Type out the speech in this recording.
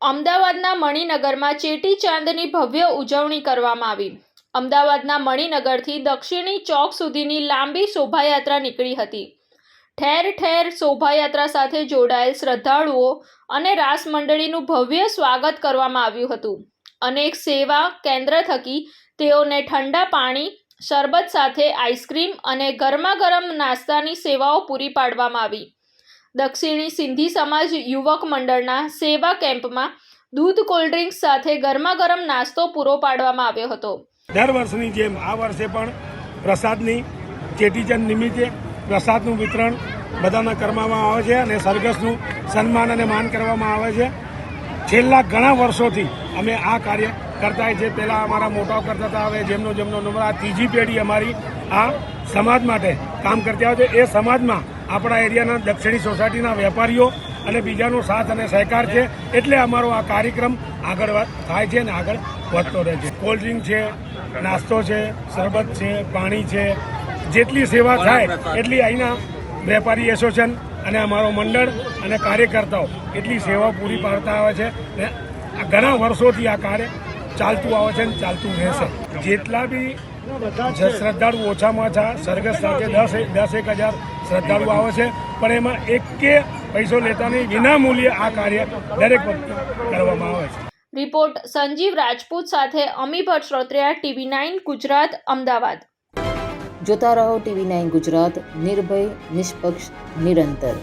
અમદાવાદના મણિનગરમાં ચેટીચાંદની ભવ્ય ઉજવણી કરવામાં આવી। અમદાવાદના મણિનગરથી દક્ષિણી ચોક સુધીની લાંબી શોભાયાત્રા નીકળી હતી। ઠેર ઠેર શોભાયાત્રા સાથે જોડાયેલ શ્રદ્ધાળુઓ અને રાસ મંડળીનું ભવ્ય સ્વાગત કરવામાં આવ્યું હતું। અનેક સેવા કેન્દ્ર થકી તેઓને ઠંડા પાણી, શરબત સાથે આઈસ્ક્રીમ અને ગરમાગરમ નાસ્તાની સેવાઓ પૂરી પાડવામાં આવી। દક્ષિણી સિંધી સમાજ યુવક મંડળના સેવા કેમ્પમાં દૂધ કોલ્ડ્રિંક્સ સાથે ગરમાગરમ નાસ્તો પૂરો પાડવામાં આવ્યો હતો। દર વર્ષની જેમ આ વર્ષે પણ પ્રસાદની ચેટીચંદ નિમિત્તે પ્રસાદનું વિતરણ બધાના કરવામાં આવે છે અને સરઘસનું સન્માન અને માન કરવામાં આવે છે। છેલ્લા ઘણા વર્ષોથી અમે આ કાર્ય કરતા હોય છે। પહેલાં અમારા મોટાઓ કરતા હતા, હવે જેમનો નંબર આ ત્રીજી પેઢી અમારી આ સમાજ માટે કામ કરતી આવે છે। એ સમાજમાં આપણા એરિયાના દક્ષિણી સોસાયટીના વેપારીઓ અને બીજાનો સાથ અને સહકાર છે, એટલે અમારો આ કાર્યક્રમ આગળ થાય છે અને આગળ વધતો રહે છે। કોલ્ડ ડ્રિંક છે, નાસ્તો છે, શરબત છે, પાણી છે, જેટલી સેવા થાય એટલી અહીંના વેપારી એસોસિએશન અને અમારો મંડળ અને કાર્યકર્તાઓ એટલી સેવા પૂરી પાડતા આવે છે ને ઘણા વર્ષોથી આ કાર્ય ચાલતું આવે છે અને ચાલતું રહેશે। જેટલા બી શ્રદ્ધાળુ ઓછામાં ઓછા સરઘસ સાથે 10,000 શ્રદ્ધાળુ આવે છે, પણ એમાં એકે પૈસો લેતા નહીં, વિના મૂલ્યે આ કાર્ય દરેક વખતે કરવામાં આવે છે। રિપોર્ટ સંજીવ રાજપૂત સાથે અમી ભટ્ટ શ્રોત્રિયા, TV9 ગુજરાત, અમદાવાદ। જોતા રહો TV9 ગુજરાત, નિર્ભય, નિષ્પક્ષ, નિરંતર।